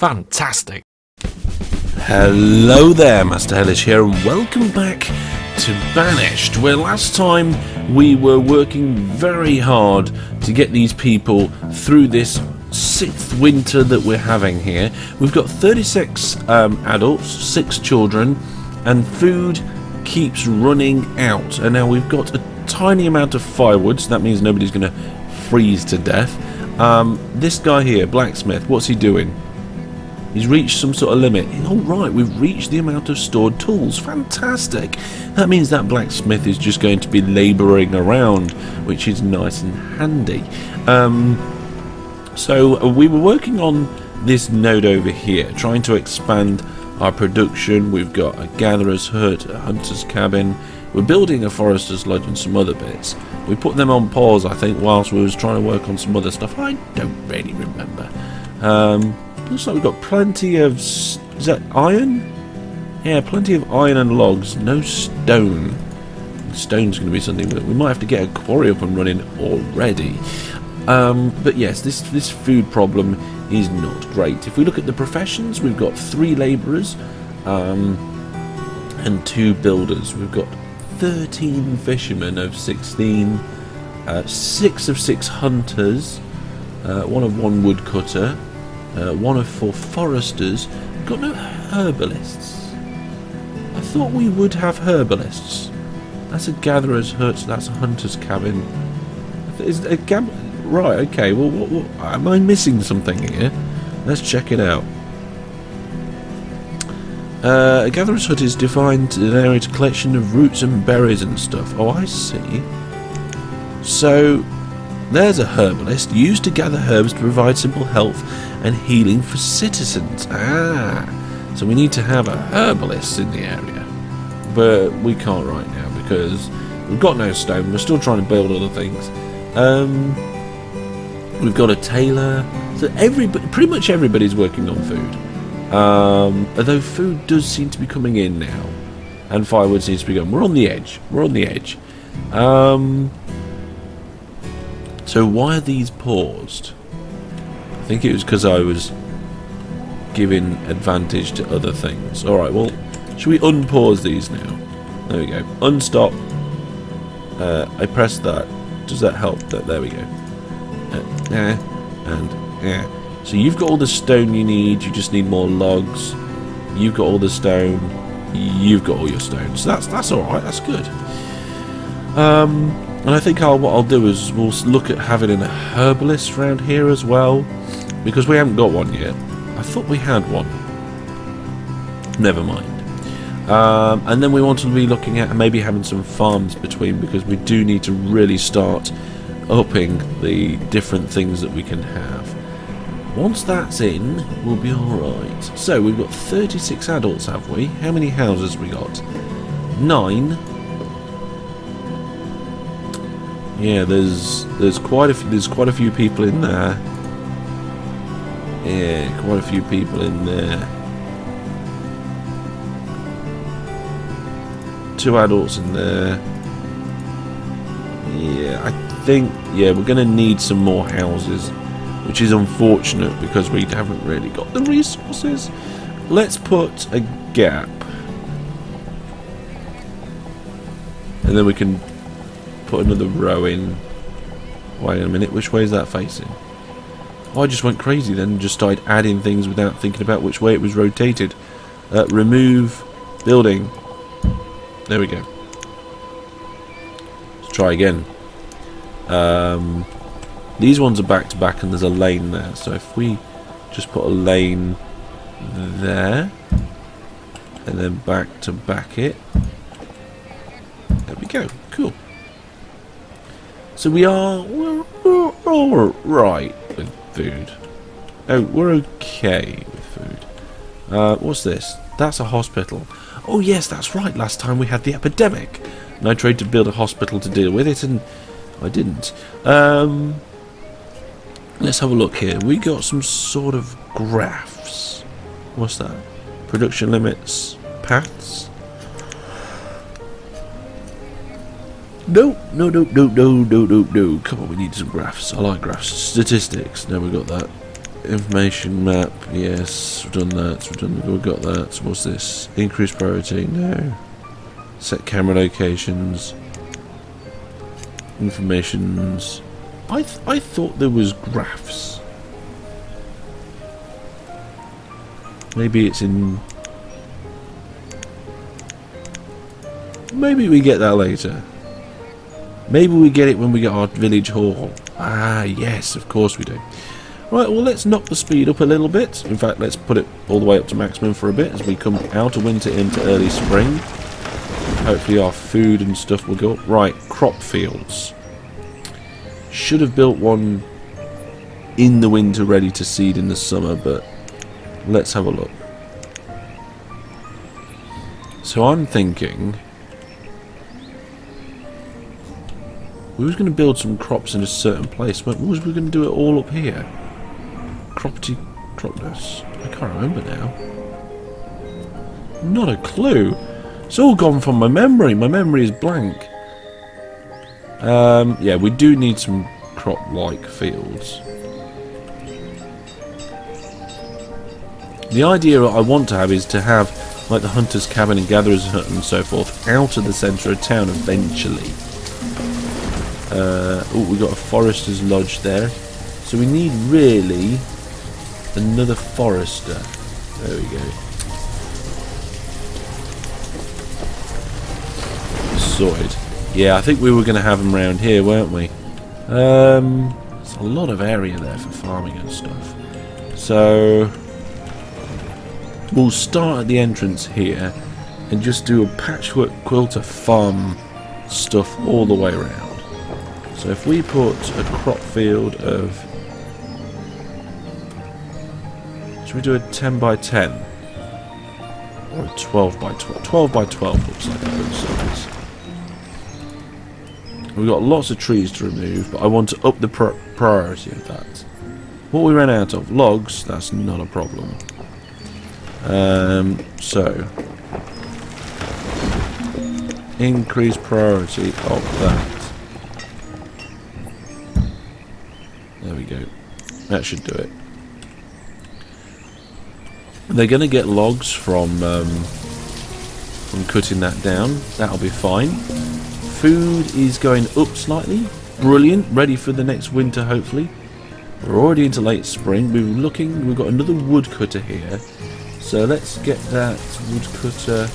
Fantastic. Hello there, Master Hellish here, and welcome back to Banished, where last time we were working very hard to get these people through this 6th winter that we're having here. We've got 36 adults, 6 children, and food keeps running out. And now we've got a tiny amount of firewood, so that means nobody's going to freeze to death. This guy here, blacksmith, what's he doing? He's reached some sort of limit. Oh right, we've reached the amount of stored tools. Fantastic. That means that blacksmith is just going to be labouring around, which is nice and handy. So we were working on this node over here, trying to expand our production. We've got a gatherer's hut, a hunter's cabin. We're building a forester's lodge and some other bits. We put them on pause, I think, whilst we was trying to work on some other stuff. I don't really remember. Looks like we've got plenty of... is that iron? Yeah, plenty of iron and logs. No stone. Stone's going to be something that we might have to get a quarry up and running already. But yes, this food problem is not great. If we look at the professions, we've got 3 labourers and 2 builders. We've got 13 fishermen of 16, 6 of 6 hunters, 1 of 1 woodcutter, 1 of 4 foresters. We've got no herbalists. I thought we would have herbalists. That's a gatherer's hut, that's a hunter's cabin. Is a right, okay, well, what, am I missing something here? Let's check it out. A gatherer's hut is defined as an area to collection of roots and berries and stuff. Oh, I see. So, there's a herbalist used to gather herbs to provide simple health and healing for citizens. Ah, so we need to have a herbalist in the area. But we can't right now because we've got no stone. We're still trying to build other things. We've got a tailor. So pretty much everybody's working on food. Although food does seem to be coming in now, and firewood seems to be going. We're on the edge. We're on the edge. So why are these paused? I think it was because I was giving advantage to other things. Alright, well, should we unpause these now? There we go. Unstop. I pressed that. Does that help? There we go. And so you've got all the stone you need. You just need more logs. You've got all the stone. You've got all your stone. So that's alright. That's good. And I think what I'll do is we'll look at having a herbalist around here as well, because we haven't got one yet. I thought we had one. Never mind. And then we want to be looking at maybe having some farms between, because we do need to really start upping the different things that we can have. Once that's in, we'll be alright. So we've got 36 adults, have we? How many houses have we got? 9. Yeah, there's quite a few people in there. Yeah, quite a few people in there. 2 adults in there. Yeah, I think we're going to need some more houses, which is unfortunate because we haven't really got the resources. Let's put a gap, and then we can put another row in. Wait a minute, which way is that facing? Oh, I just went crazy then and just started adding things without thinking about which way it was rotated. Remove building. There we go. Let's try again. These ones are back to back and there's a lane there. So if we just put a lane there and then back to back it. There we go. Cool. So we're all right with food. Oh, we're okay with food. What's this? That's a hospital. Oh yes, that's right. Last time we had the epidemic, and I tried to build a hospital to deal with it, and I didn't. Let's have a look here. We got some sort of graphs. What's that? Production limits, paths. No. Come on, we need some graphs. I like graphs. Statistics. No, we got that. Information map, yes, we've done that, we've got that. What's this? Increased priority, no. Set camera locations. Informations. I thought there was graphs. Maybe it's in... Maybe we get that later. Maybe we get it when we get our village hall. Ah, yes, of course we do. Right, well, let's knock the speed up a little bit. In fact, let's put it all the way up to maximum for a bit as we come out of winter into early spring. Hopefully our food and stuff will go up. Right, crop fields. Should have built one in the winter ready to seed in the summer, but let's have a look. So I'm thinking... we was going to build some crops in a certain place. What was we going to do it all up here? Cropness. I can't remember now. Not a clue. It's all gone from my memory. My memory is blank. Yeah, we do need some crop-like fields. The idea I want to have is to have like the hunter's cabin and gatherer's hut and so forth out of the centre of town eventually. Oh, we got a forester's lodge there, so we need really another forester. There we go. Sorted. Yeah, I think we were going to have them around here, weren't we? There's a lot of area there for farming and stuff. So we'll start at the entrance here and just do a patchwork quilter farm stuff all the way around. So if we put a crop field of... should we do a 10 by 10? Or a 12 by 12? 12 by 12 looks like a good size. We've got lots of trees to remove, but I want to up the priority of that. What we ran out of? Logs, that's not a problem. So... increase priority of that. There we go. That should do it. They're going to get logs from cutting that down. That'll be fine. Food is going up slightly. Brilliant. Ready for the next winter, hopefully. We're already into late spring. We've got another woodcutter here. So let's get that woodcutter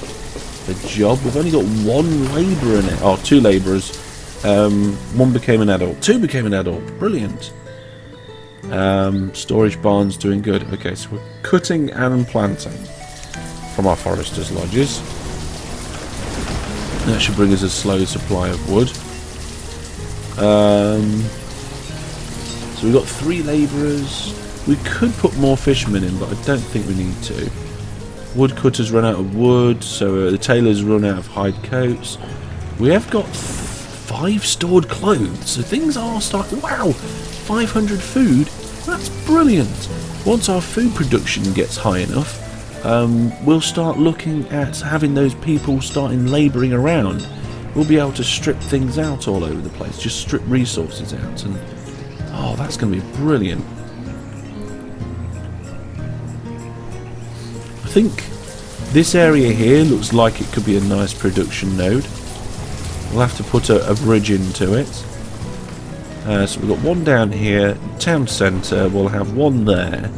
a job. We've only got one labourer now. Oh, two labourers. One became an adult. Two became an adult. Brilliant. Storage barn's doing good. Okay, so we're cutting and planting from our foresters' lodges. That should bring us a slow supply of wood. So we've got 3 labourers. We could put more fishermen in, but I don't think we need to. Woodcutters run out of wood, so the tailors run out of hide coats. We have got 5 stored clothes, so things are starting... wow! 500 food? That's brilliant! Once our food production gets high enough, we'll start looking at having those people starting labouring around. We'll be able to strip things out all over the place, just strip resources out, and oh, that's going to be brilliant. I think this area here looks like it could be a nice production node. We'll have to put a bridge into it. So we've got one down here, town centre, we'll have one there,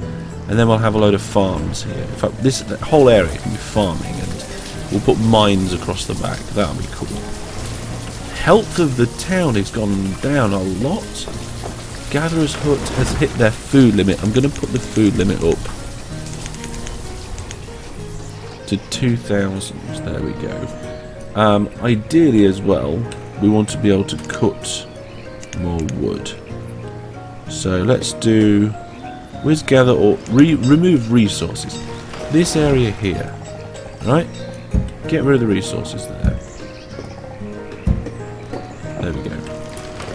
and then we'll have a load of farms here. In fact, this whole area can be farming, and we'll put mines across the back. That'll be cool. Health of the town has gone down a lot. Gatherer's Hut has hit their food limit. I'm going to put the food limit up to 2,000. There we go. Ideally as well, we want to be able to cut more wood. So let's do... where's gather or remove resources? This area here. Right? Get rid of the resources there. There we go.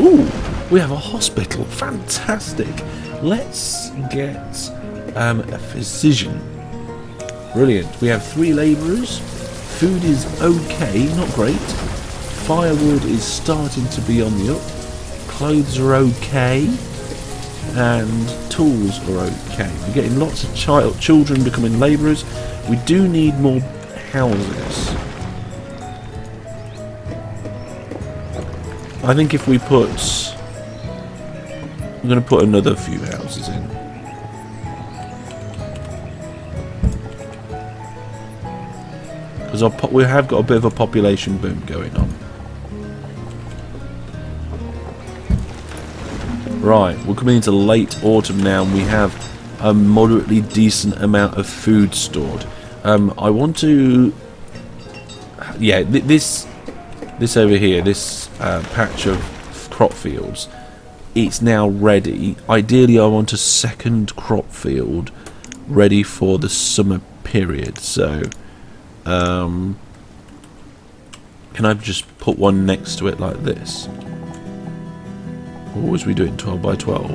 Ooh! We have a hospital. Fantastic. Let's get a physician. Brilliant. We have 3 labourers. Food is okay, not great. Firewood is starting to be on the up. Clothes are okay. and tools are okay. We're getting lots of children becoming labourers. We do need more houses. I think if we put... I'm going to put another few houses in. Because we have got a bit of a population boom going on. Right, we're coming into late autumn now and we have a moderately decent amount of food stored. I want to... Yeah, this over here, this patch of crop fields, it's now ready. Ideally I want a second crop field ready for the summer period. So, can I just put one next to it like this? Or was we doing 12 by 12?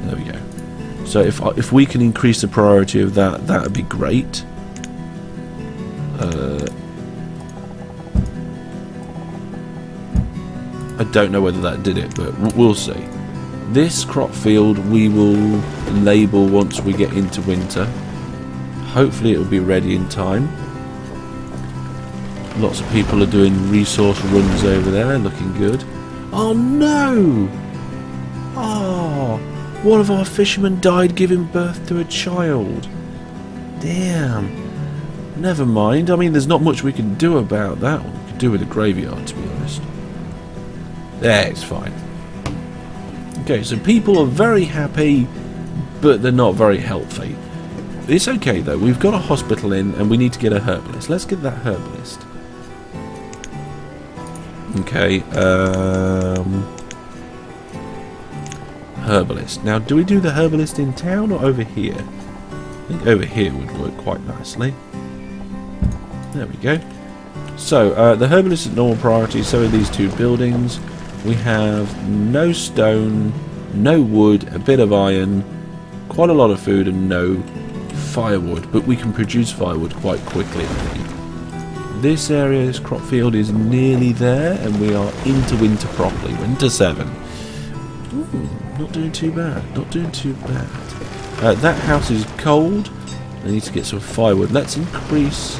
There we go. So if we can increase the priority of that, that would be great. I don't know whether that did it, but we'll see. This crop field we will label once we get into winter. Hopefully it will be ready in time. Lots of people are doing resource runs over there, looking good. Oh no! Oh, one of our fishermen died giving birth to a child. Damn. Never mind. I mean, there's not much we can do about that. We could do with a graveyard, to be honest. There, it's fine. Okay, so people are very happy, but they're not very healthy. It's okay though. We've got a hospital in, and we need to get a herbalist. Let's get that herbalist. Okay, herbalist. Now, do we do the herbalist in town or over here? I think over here would work quite nicely. There we go. So, the herbalist is normal priority, so are these two buildings. We have no stone, no wood, a bit of iron, quite a lot of food, and no firewood. But we can produce firewood quite quickly, I think. This area, this crop field, is nearly there, and we are into winter properly. Winter 7. Ooh, not doing too bad. Not doing too bad. That house is cold. I need to get some firewood. Let's increase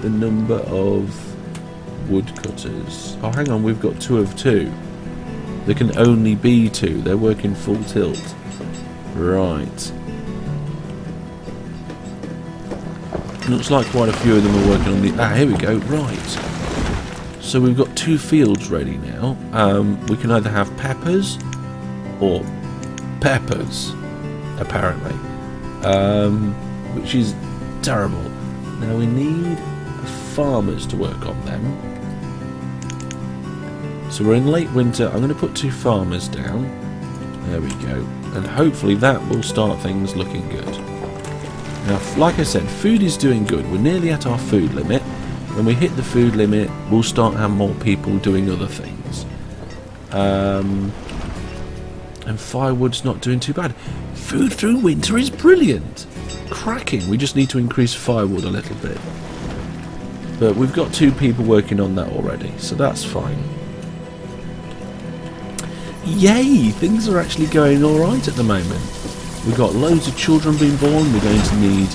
the number of woodcutters. Oh, hang on. We've got 2 of 2. There can only be 2. They're working full tilt. Right. Looks like quite a few of them are working on the... Ah, here we go. Right. So we've got 2 fields ready now. We can either have peppers or peppers, apparently. Which is terrible. Now we need farmers to work on them. So we're in late winter. I'm going to put 2 farmers down. There we go. And hopefully that will start things looking good. Now, like I said, food is doing good. We're nearly at our food limit. When we hit the food limit, we'll start having more people doing other things. And firewood's not doing too bad. Food through winter is brilliant. Cracking. We just need to increase firewood a little bit. But we've got 2 people working on that already, so that's fine. Yay! Things are actually going alright at the moment. We've got loads of children being born. We're going to need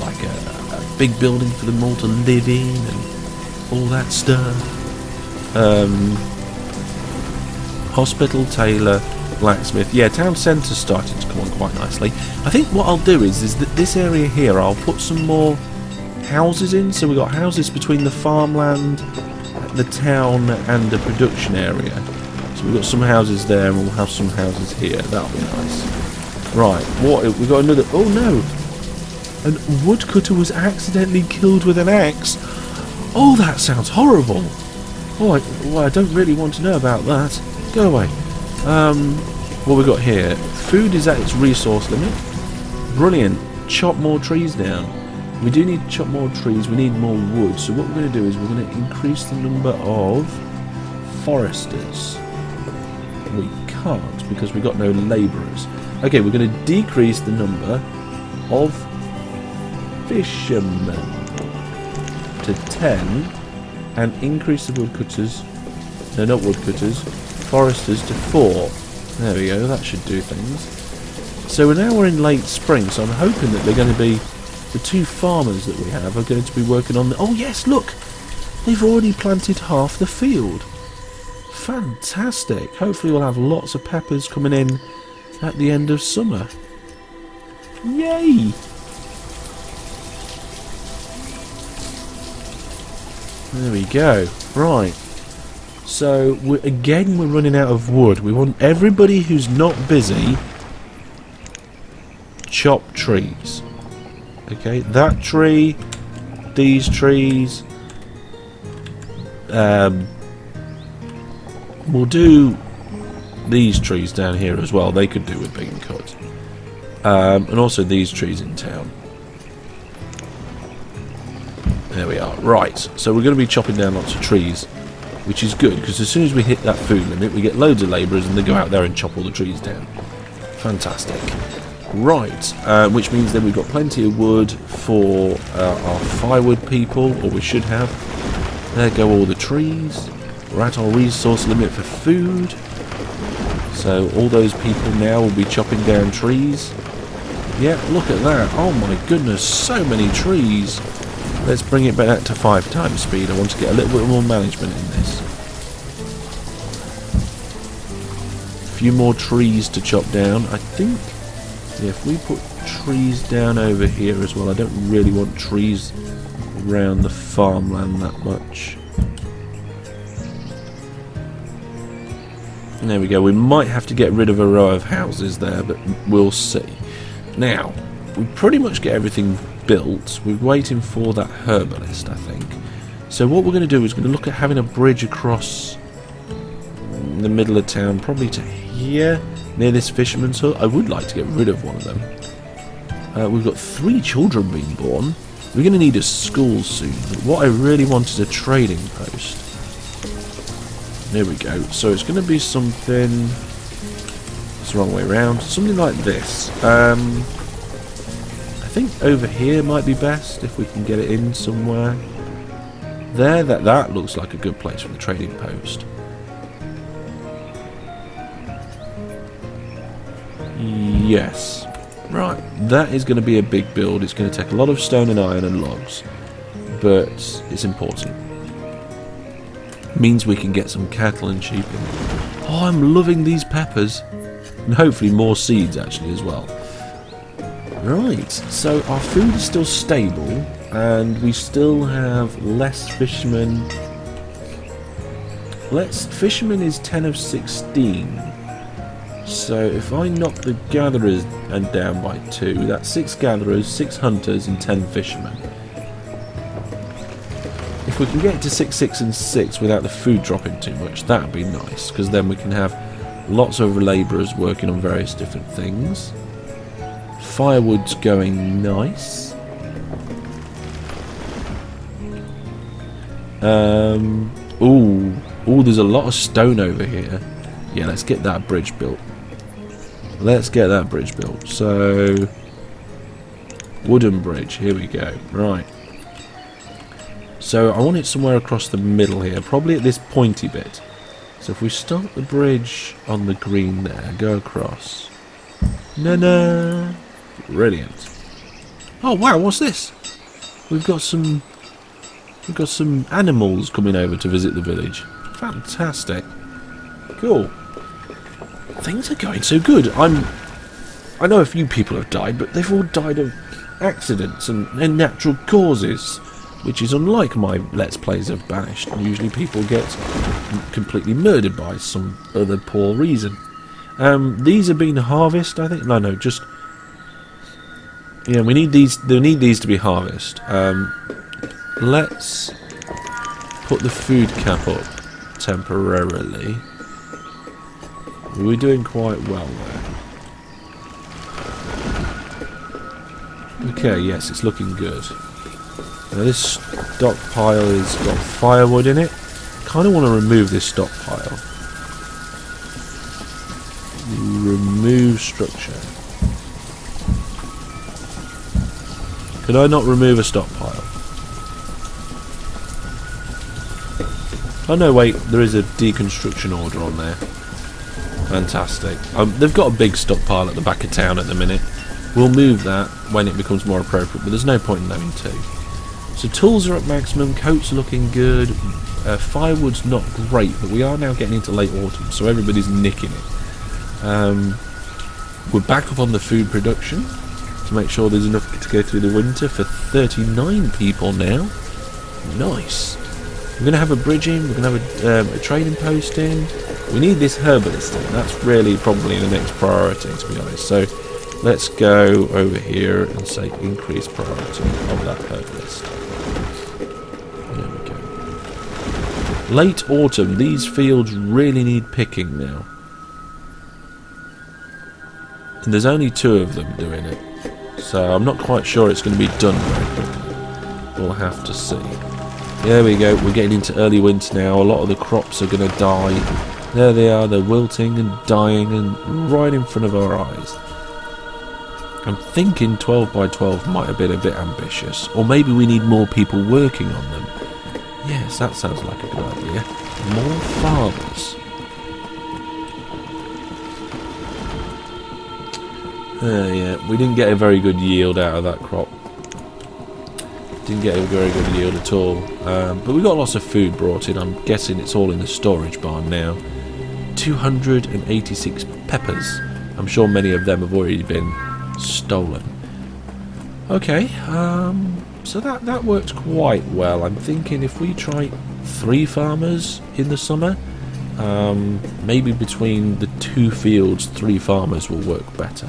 like a big building for them all to live in and all that stuff. Hospital, tailor, blacksmith. Yeah, town centre's starting to come on quite nicely. I think what I'll do is that this area here, I'll put some more houses in. So we've got houses between the farmland, the town, and the production area. So we've got some houses there, and we'll have some houses here. That'll be nice. Right, what? We've got another... Oh no! A woodcutter was accidentally killed with an axe. Oh, that sounds horrible. Oh, I don't really want to know about that. Go away. What we got here? Food is at its resource limit. Brilliant. Chop more trees down. We do need to chop more trees. We need more wood. So what we're going to do is we're going to increase the number of foresters. We can't because we've got no labourers. Okay, we're going to decrease the number of fishermen to 10 and increase the woodcutters. No, not woodcutters. foresters to 4. There we go, that should do things. So now we're in late spring, so I'm hoping that they're going to be... The 2 farmers that we have are going to be working on... Oh yes, look! They've already planted half the field. Fantastic. Hopefully we'll have lots of peppers coming in at the end of summer. Yay! There we go. Right. So, we're running out of wood. We want everybody who's not busy chop trees. Okay, that tree, these trees. We'll do these trees down here as well. They could do with being cut. And also these trees in town. There we are. Right, so we're going to be chopping down lots of trees, which is good, because as soon as we hit that food limit, we get loads of labourers and they go out there and chop all the trees down. Fantastic. Right, which means then we've got plenty of wood for our firewood people, or we should have. There go all the trees. We're at our resource limit for food. So all those people now will be chopping down trees. Yeah, look at that. Oh my goodness, so many trees. Let's bring it back to 5 times speed. I want to get a little bit more management in this. A few more trees to chop down. I think, yeah, if we put trees down over here as well. I don't really want trees around the farmland that much. There we go. We might have to get rid of a row of houses there, but we'll see. Now, we pretty much get everything built. We're waiting for that herbalist, I think. So what we're going to do is we're going to look at having a bridge across the middle of town, probably to here, near this fisherman's hut. I would like to get rid of one of them. We've got 3 children being born. We're going to need a school soon, but what I really want is a trading post. There we go. So it's going to be something... It's the wrong way around. Something like this. I think over here might be best, if we can get it in somewhere. There, that looks like a good place for the trading post. Yes. Right, that is going to be a big build. It's going to take a lot of stone and iron and logs, but it's important. Means we can get some cattle and sheep in. Oh, I'm loving these peppers. And hopefully more seeds actually as well. Right, so our food is still stable, and we still have less fishermen. Fishermen is 10 of 16. So if I knock the gatherers and down by 2, that's 6 gatherers, 6 hunters and 10 fishermen. If we can get to 6, 6 and 6 without the food dropping too much, that would be nice, because then we can have lots of labourers working on various different things. Firewood's going nice. Ooh, there's a lot of stone over here. Yeah, let's get that bridge built. Let's get that bridge built. So, wooden bridge, here we go. Right. So I want it somewhere across the middle here, probably at this pointy bit. So if we start the bridge on the green there, go across. Na-na! Brilliant. Oh wow, what's this? We've got some animals coming over to visit the village. Fantastic. Cool. Things are going so good. I know a few people have died, but they've all died of accidents and natural causes, which is unlike my Let's Plays of Banished. Usually people get completely murdered by some other poor reason. These have been harvested, I think. No, just... Yeah, we need these. They need these to be harvested. Let's put the food cap up temporarily. We're doing quite well there. Okay, yes, it's looking good. Now this stockpile has got firewood in it. Kind of want to remove this stockpile. Remove structure. Could I not remove a stockpile? Oh no, wait, there is a deconstruction order on there. Fantastic. They've got a big stockpile at the back of town at the minute. We'll move that when it becomes more appropriate, but there's no point in having two. So tools are at maximum, coats are looking good, firewood's not great, but we are now getting into late autumn, so everybody's nicking it. We're back up on the food production to make sure there's enough to go through the winter for 39 people now. Nice. We're going to have a bridge in, we're going to have a trading post in. We need this herbalist in, that's really probably the next priority, to be honest. So let's go over here and say increase priority of that herbalist. There we go. Late autumn, these fields really need picking now. And there's only 2 of them doing it. So I'm not quite sure it's going to be done very quickly. We'll have to see. There we go, we're getting into early winter now. A lot of the crops are going to die. There they are, they're wilting and dying and right in front of our eyes. I'm thinking 12 by 12 might have been a bit ambitious. Or maybe we need more people working on them. Yes, that sounds like a good idea. More farmers. Yeah, we didn't get a very good yield out of that crop. Didn't get a very good yield at all. But we got lots of food brought in. I'm guessing it's all in the storage barn now. 286 peppers. I'm sure many of them have already been stolen. Okay, so that worked quite well. I'm thinking if we try 3 farmers in the summer, maybe between the 2 fields, 3 farmers will work better.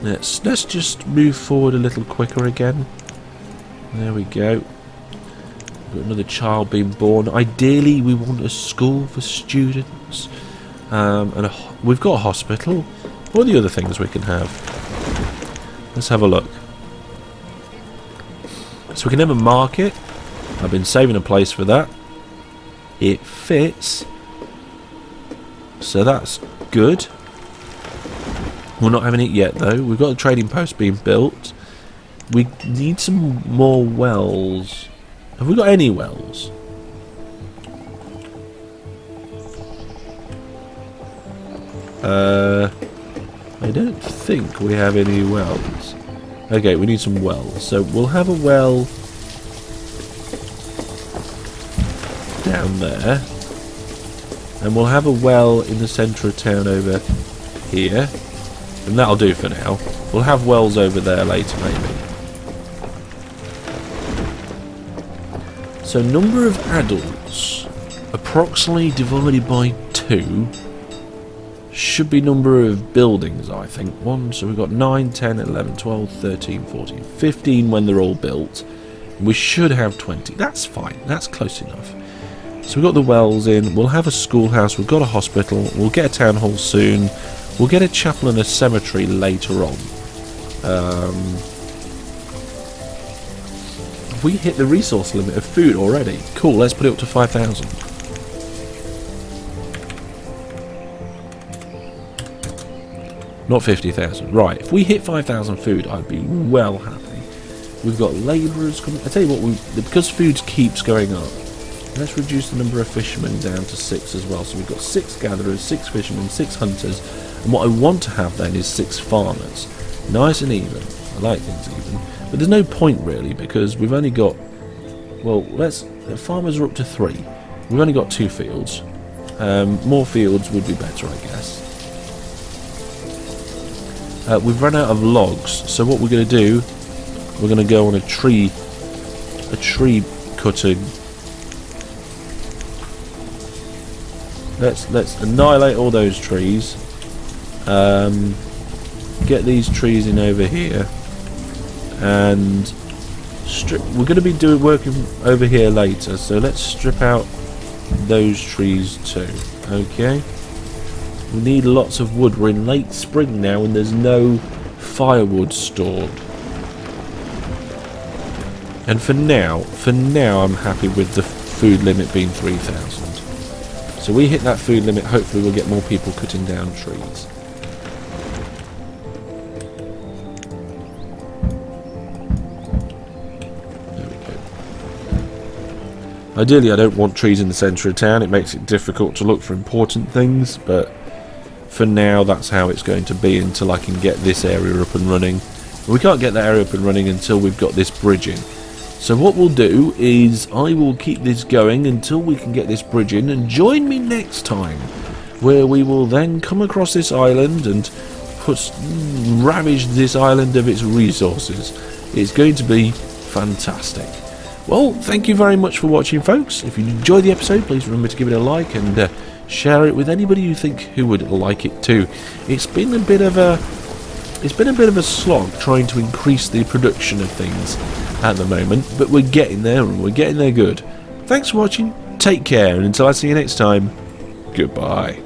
Let's just move forward a little quicker again. There we go. Got another child being born. Ideally, we want a school for students, and we've got a hospital. What are the other things we can have? Let's have a look. So we can have a market. I've been saving a place for that. It fits. So that's good. We're not having it yet though. We've got a trading post being built. We need some more wells. Have we got any wells? I don't think we have any wells. Okay, we need some wells. So we'll have a well down there. And we'll have a well in the centre of town over here. And that'll do for now. We'll have wells over there later, maybe. So number of adults approximately divided by 2 should be number of buildings, I think. 1, so we've got 9, 10, 11, 12, 13, 14, 15 when they're all built. We should have 20. That's fine. That's close enough. So we've got the wells in. We'll have a schoolhouse. We've got a hospital. We'll get a town hall soon. We'll get a chapel and a cemetery later on. We hit the resource limit of food already. Cool, let's put it up to 5,000. Not 50,000. Right, if we hit 5,000 food, I'd be well happy. We've got labourers coming. I tell you what, because food keeps going up, let's reduce the number of fishermen down to 6 as well. So we've got 6 gatherers, 6 fishermen, 6 hunters. And what I want to have then is 6 farmers. Nice and even. I like things even. But there's no point really, because we've only got... Well, the farmers are up to 3. We've only got 2 fields. More fields would be better, I guess. We've run out of logs, so what we're going to do, we're going to go on a tree cutting. Let's annihilate all those trees. Get these trees in over here, and we're going to be working over here later, so let's strip out those trees too. Okay, we need lots of wood. We're in late spring now and there's no firewood stored, and for now I'm happy with the food limit being 3,000. So we hit that food limit, hopefully we'll get more people cutting down trees. Ideally, I don't want trees in the centre of town. It makes it difficult to look for important things, but for now, that's how it's going to be until I can get this area up and running. We can't get that area up and running until we've got this bridge in. So what we'll do is I will keep this going until we can get this bridge in, and join me next time, where we will then come across this island and ravage this island of its resources. It's going to be fantastic. Well, thank you very much for watching, folks. If you enjoyed the episode, please remember to give it a like and share it with anybody you think who would like it too. It's been a bit of a slog trying to increase the production of things at the moment, but we're getting there, and we're getting there good. Thanks for watching, take care, and until I see you next time, goodbye.